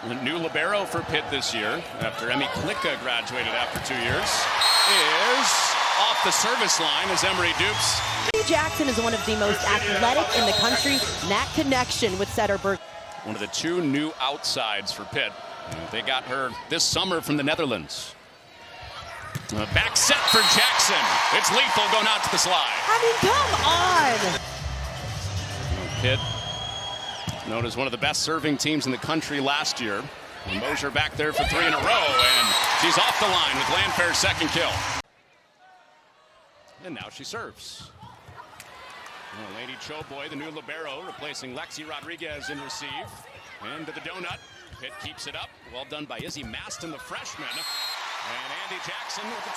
The new libero for Pitt this year, after Emmy Klicka graduated after 2 years, is off the service line as Emery dupes. Jackson is one of the most athletic in the country. And that connection with Zetterberg. One of the two new outsides for Pitt. They got her this summer from the Netherlands. Back set for Jackson. It's lethal going out to the slide. I mean, come on. Pitt, known as one of the best serving teams in the country last year. And Mosier back there for 3 in a row, and she's off the line with Landfair's second kill. And now she serves. Lady Choboy, the new libero, replacing Lexi Rodriguez in receive. And to the donut. Pitt keeps it up. Well done by Izzy Maston, the freshman. And Andy Jackson with the...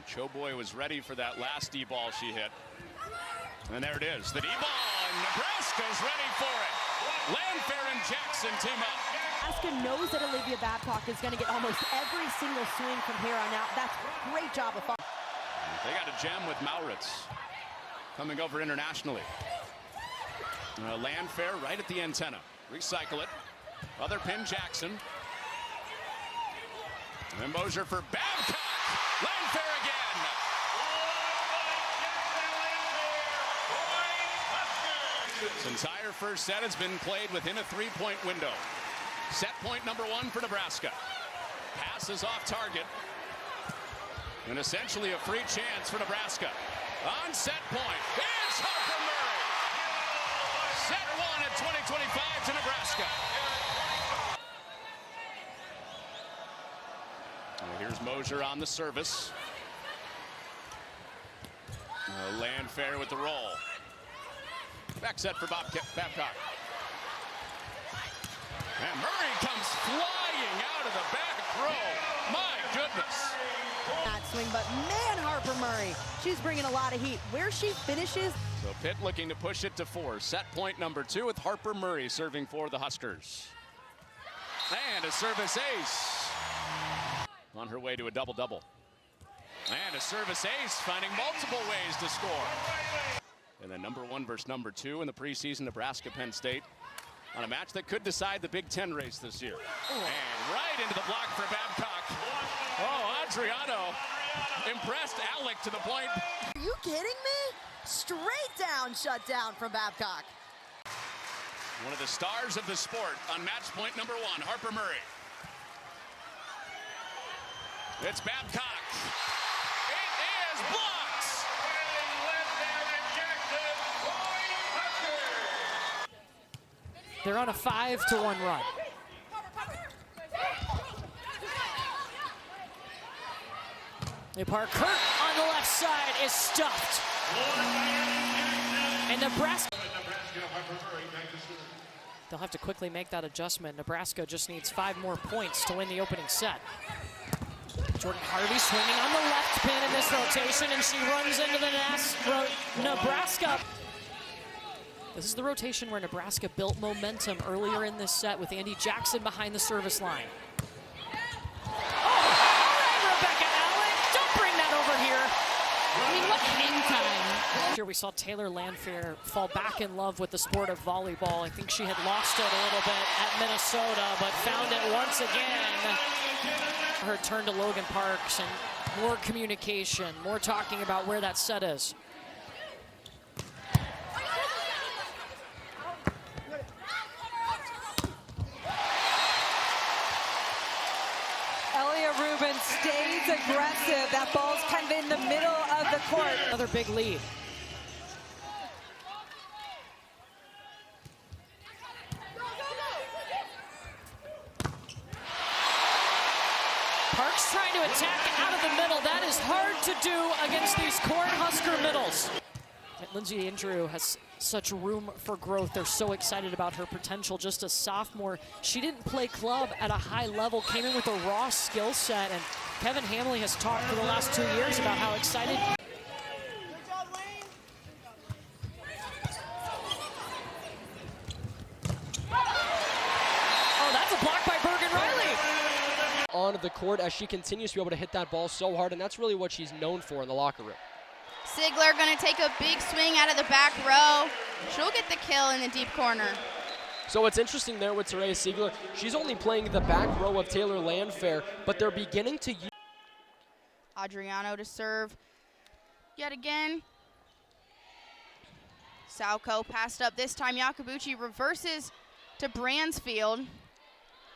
Choboy was ready for that last D-ball she hit. And there it is, the D-ball, and Nebraska's ready for it. Landfair and Jackson team up. Nebraska knows that Olivia Babcock is going to get almost every single swing from here on out. That's a great job of fun. They got a gem with Mauritz coming over internationally. Landfair right at the antenna. Recycle it. Other pin Jackson. And Mosier for Babcock. Landfair again. This entire first set has been played within a 3-point window. Set point number 1 for Nebraska. Pass is off target. And essentially a free chance for Nebraska. On set point, here's Harper Murray. Set 1 at 20-25 to Nebraska. Here's Mosier on the service. Landfair with the roll. Back set for Babcock. And Murray comes flying out of the back row. My goodness. That swing, but man, Harper Murray, she's bringing a lot of heat. Where she finishes. So Pitt looking to push it to 4. Set point number 2 with Harper Murray serving for the Huskers. And a service ace. On her way to a double-double. And a service ace, finding multiple ways to score. And then number 1 versus number 2 in the preseason, Nebraska Penn State, on a match that could decide the Big Ten race this year. And right into the block for Babcock. Oh, Adriano impressed Alec to the point. Are you kidding me? Straight down shutdown from Babcock. One of the stars of the sport on match point number 1, Harper Murray. It's Babcock. It is blocked. They're on a 5-1 run. They park Kurt on the left side is stuffed. And Nebraska. They'll have to quickly make that adjustment. Nebraska just needs 5 more points to win the opening set. Jordan Harvey swinging on the left pin in this rotation, and she runs into the Nebraska. This is the rotation where Nebraska built momentum earlier in this set with Andy Jackson behind the service line. Oh, all right, Rebecca Allen, don't bring that over here. I mean, what hang time? Here we saw Taylor Landfair fall back in love with the sport of volleyball. I think she had lost it a little bit at Minnesota, but found it once again. Her turn to Logan Parks and more communication, more talking about where that set is. Rubin stays aggressive. That ball's kind of in the middle of the court. Another big lead. Parks trying to attack out of the middle. That is hard to do against these Cornhusker middles. Lindsay Andrew has such room for growth. They're so excited about her potential. Just a sophomore, she didn't play club at a high level, came in with a raw skill set, and Kevin Hamley has talked for the last 2 years about how excited. Oh, that's a block by Bergen Riley. On the court as she continues to be able to hit that ball so hard, and that's really what she's known for in the locker room. Sigler going to take a big swing out of the back row. She'll get the kill in the deep corner. So it's interesting there with Terea Siegler. She's only playing the back row of Taylor Landfair, but they're beginning to use Adriano to serve yet again. Salco passed up this time. Yakabuchi reverses to Bransfield.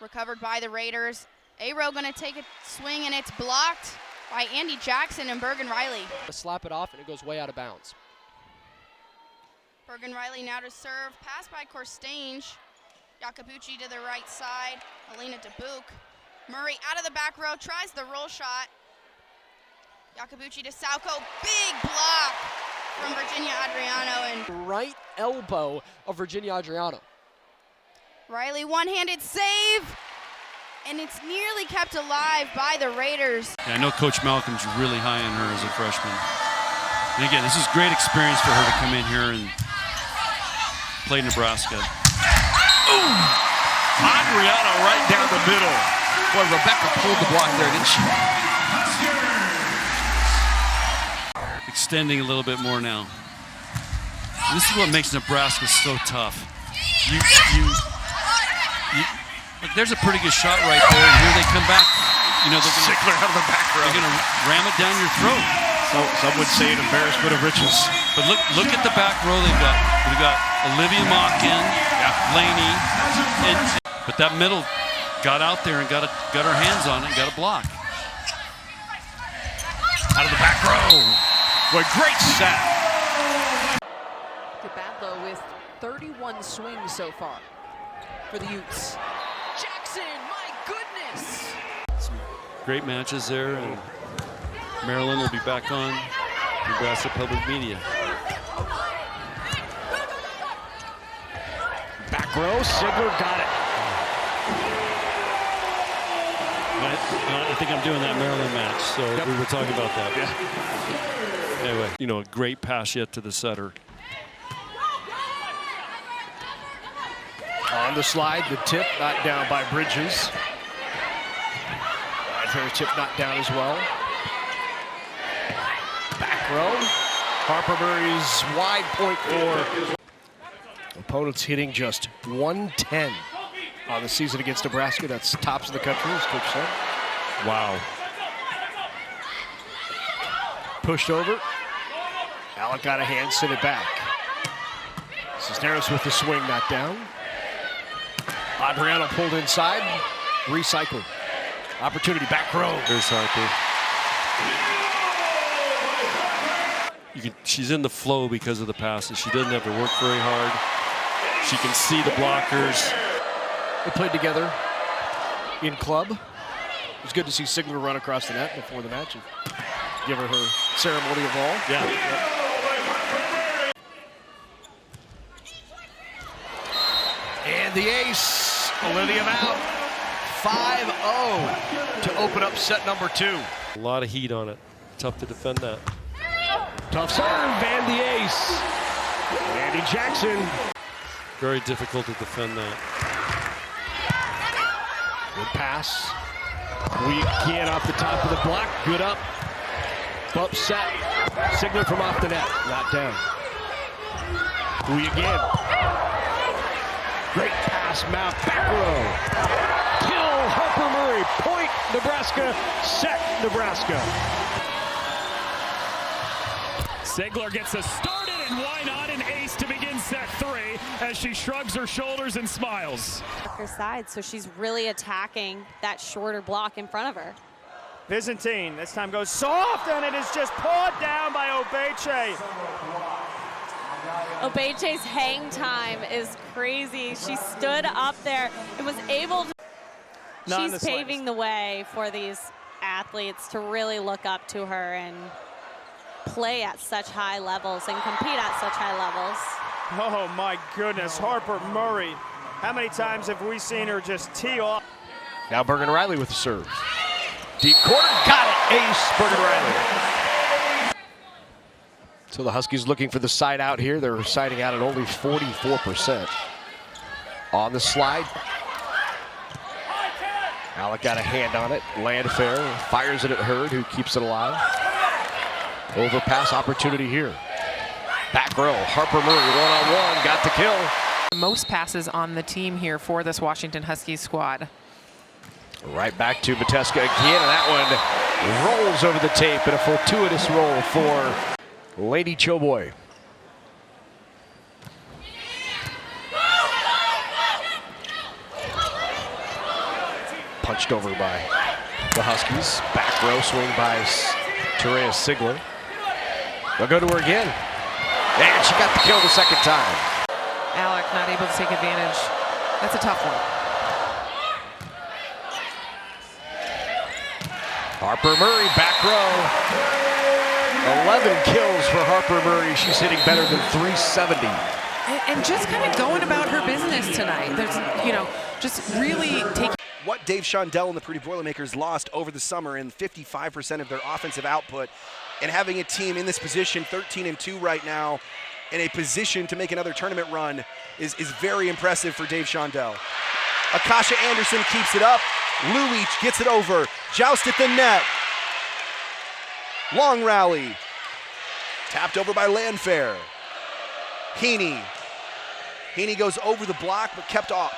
Recovered by the Raiders. Aero going to take a swing, and it's blocked by Andy Jackson and Bergen Riley. slap it off, and it goes way out of bounds. Bergen Riley now to serve. Pass by Korstange. Yakabuchi to the right side. Alina Dubuque. Murray out of the back row, tries the roll shot. Yakabuchi to Salco. Big block from Virginia Adriano. And Right elbow of Virginia Adriano. Riley one-handed save. And it's nearly kept alive by the Raiders. Yeah, I know Coach Malcolm's really high on her as a freshman. And again, this is great experience for her to come in here and play Nebraska. Ooh! Adriano right down the middle. Boy, Rebecca pulled the block there, didn't she? Extending a little bit more now. This is what makes Nebraska so tough. Look, there's a pretty good shot right there, and here they come back. You know, they're Siegler out of the back row. They're going to ram it down your throat. So some would say an embarrassment of riches. But look at the back row they've got. We've got Olivia Mockin, Laney, but that middle got out there and got her hands on it and got a block. Out of the back row. Boy, great set. Cabadlo with 31 swings so far for the Utes. Jackson, my goodness! Some great matches there, and Maryland will be back on Nebraska Public Media. Back row, Siegler got it. I think I'm doing that Maryland match, so we were talking about that. Yeah. Anyway, you know, a great pass yet to the setter. On the slide, the tip knocked down by Bridges. Fair tip knocked down as well. Back row. Harper Murray's wide point for opponents hitting just 110 on the season against Nebraska. That's tops of the country, as Coach said. Wow. Pushed over. Alec got a hand, sent it back. Cisneros with the swing, knocked down. Adriano pulled inside, recycled. Opportunity, back row. There's Harper. She's in the flow because of the passes. She doesn't have to work very hard. She can see the blockers. They played together in club. It was good to see Siegler run across the net before the match and give her her ceremonial ball. Yeah. And the ace, Olivia Mount, 5-0 to open up set number 2. A lot of heat on it. Tough to defend that. Tough serve, and the ace. Andy Jackson. Very difficult to defend that. Good pass. We get off the top of the block. Good up. Bump set. Siegler from off the net. Not down. We again. Great pass, Mount, back row. Kill, Harper Murray. Point, Nebraska. Set, Nebraska. Siegler gets us started, and why not an ace to begin set 3 as she shrugs her shoulders and smiles. Her side, so she's really attacking that shorter block in front of her. Byzantine this time goes soft, and it is just pawed down by Obeche. Obeche's hang time is crazy. She stood up there and was able to. She's paving the way for these athletes to really look up to her and play at such high levels and compete at such high levels. Oh my goodness, Harper Murray. How many times have we seen her just tee off? Now Bergen Riley with the serve. Deep corner, got it, ace, Bergen Riley. So the Huskies looking for the side out here. They're siding out at only 44%. On the slide. Alec got a hand on it. Landfair fires it at Hurd, who keeps it alive. Overpass opportunity here. Back row, Harper Murray one-on-one, got the kill. Most passes on the team here for this Washington Huskies squad. Right back to Viteska again, and that one rolls over the tape in a fortuitous roll for Lady Choboy. Punched over by the Huskies. Back row swing by Terea Sigler. They'll go to her again. And she got the kill the second time. Alec not able to take advantage. That's a tough one. Harper Murray, back row. 11 kills for Harper Murray. She's hitting better than 370. And just kind of going about her business tonight. There's, you know, just really taking. What Dave Shondell and the Purdue Boilermakers lost over the summer in 55% of their offensive output, and having a team in this position, 13-2 right now, in a position to make another tournament run is very impressive for Dave Shondell. Akasha Anderson keeps it up. Luich gets it over. Joust at the net. Long rally. Tapped over by Landfair. Heaney. Heaney goes over the block, but kept up.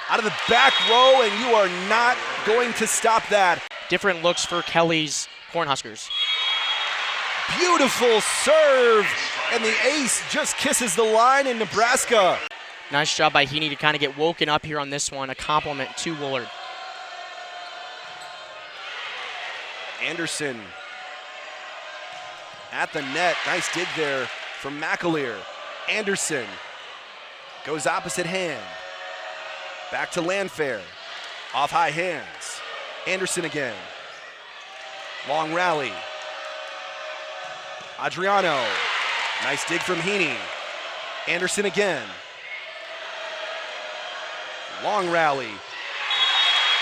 Out of the back row, and you are not going to stop that. Different looks for Kelly's Cornhuskers. Beautiful serve, and the ace just kisses the line in Nebraska. Nice job by Heaney to kind of get woken up here on this one. A compliment to Woolard. Anderson at the net. Nice dig there from McAleer. Anderson goes opposite hand. Back to Landfair. Off high hands. Anderson again. Long rally. Adriano. Nice dig from Heaney. Anderson again. Long rally.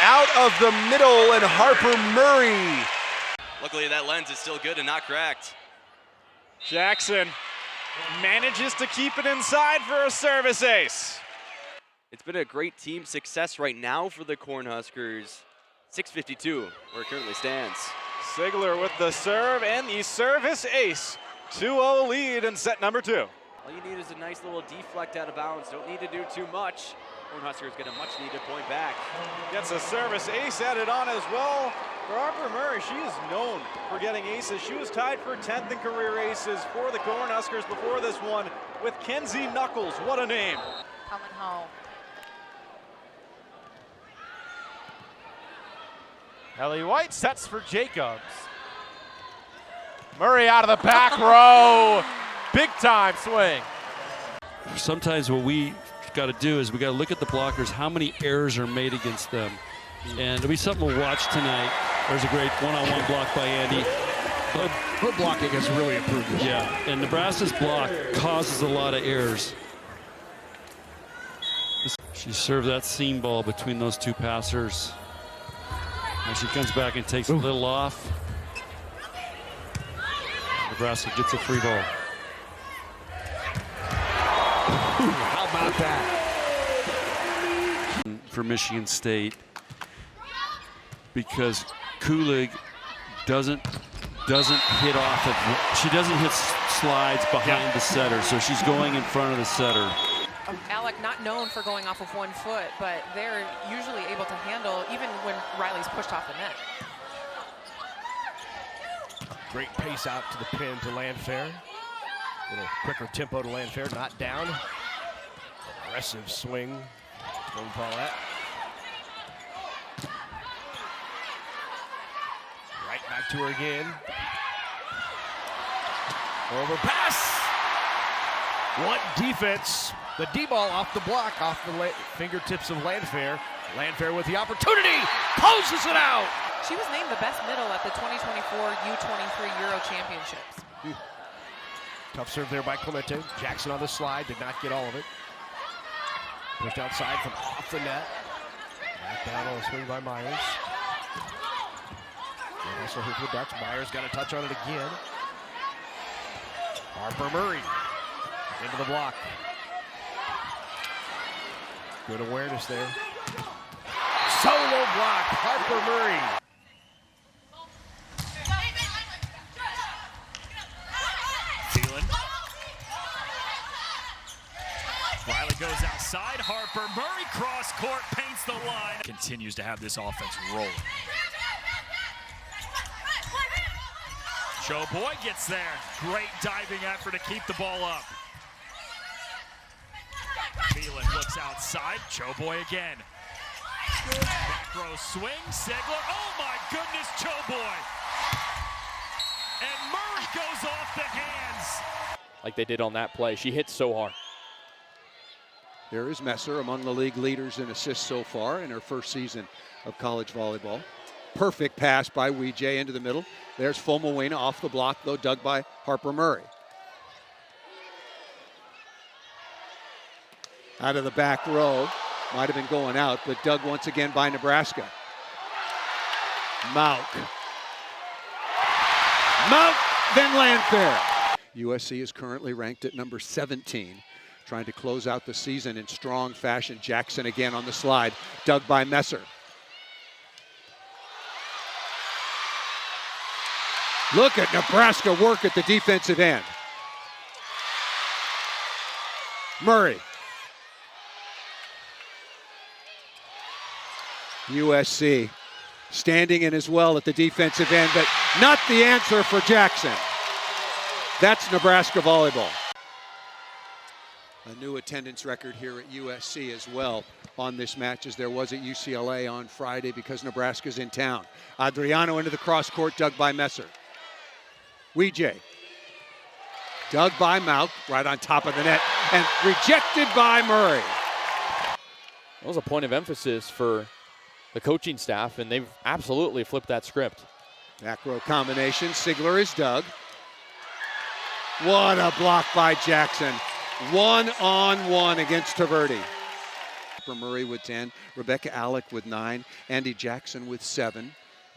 Out of the middle, and Harper Murray. Luckily that lens is still good and not cracked. Jackson manages to keep it inside for a service ace. It's been a great team success right now for the Cornhuskers. 6:52 where it currently stands. Sigler with the serve and the service ace. 2-0 lead in set number 2. All you need is a nice little deflect out of bounds. Don't need to do too much. Cornhuskers get a much needed point back. Gets a service ace added on as well. For Harper Murray, she is known for getting aces. She was tied for 10th in career aces for the Cornhuskers before this one with Kenzie Knuckles. What a name. Coming home. Ellie White sets for Jacobs. Murray out of the back row. Big time swing. Sometimes what we got to do is we got to look at the blockers, how many errors are made against them. And it'll be something we'll watch tonight. There's a great one-on-one block by Andy. Her blocking has really improved. Yeah, and Nebraska's block causes a lot of errors. She served that seam ball between those two passers. And she comes back and takes a little off. Nebraska gets a free ball. How about that? For Michigan State, because Kulig doesn't hit off of, she doesn't hit slides behind the setter, so she's going in front of the setter. Alec not known for going off of 1 foot, but they're usually able to handle even when Riley's pushed off the net. Great pace out to the pin to Landfair. A little quicker tempo to Landfair, not down. Aggressive swing. Sloan Paulette. Right back to her again. Over pass. What defense. The D-ball off the block, off the fingertips of Landfair. Landfair with the opportunity. Closes it out. She was named the best middle at the 2024 U23 Euro Championships. Tough serve there by Clemente. Jackson on the slide, did not get all of it. Pushed outside from off the net. Back down on a swing by Myers. And also hit the Ducks. Myers got a touch on it again. Harper Murray into the block. Good awareness there. Solo block, Harper Murray. goes outside. Harper Murray cross court paints the line. Continues to have this offense rolling. Choboy gets there. Great diving effort to keep the ball up. Phelan looks outside. Choboy again. Back row swing. Segler. Oh my goodness, Choboy. And Murray goes off the hands. Like they did on that play. She hit so hard. There is Messer, among the league leaders in assists so far in her first season of college volleyball. Perfect pass by Weejay into the middle. There's Fomawena off the block, though, dug by Harper Murray. Out of the back row. Might have been going out, but dug once again by Nebraska. Mauk, then Landfair. USC is currently ranked at number 17, trying to close out the season in strong fashion. Jackson again on the slide, dug by Messer. Look at Nebraska work at the defensive end. Murray. USC standing in as well at the defensive end, but not the answer for Jackson. That's Nebraska volleyball. A new attendance record here at USC as well on this match as there was at UCLA on Friday because Nebraska's in town. Adriano into the cross court, dug by Messer. Weejay. Dug by Mauk, right on top of the net, and rejected by Murray. That was a point of emphasis for the coaching staff, and they've absolutely flipped that script. Back row combination. Sigler is dug. What a block by Jackson. 1-on-1 against Taverdi. Murray with 10, Rebecca Alec with 9, Andy Jackson with 7.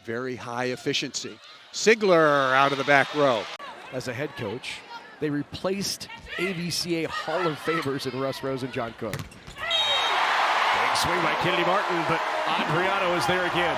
Very high efficiency. Sigler out of the back row. As a head coach, they replaced AVCA Hall of Famers in Russ Rose and John Cook. Big swing by Kennedy Martin, but Adriano is there again.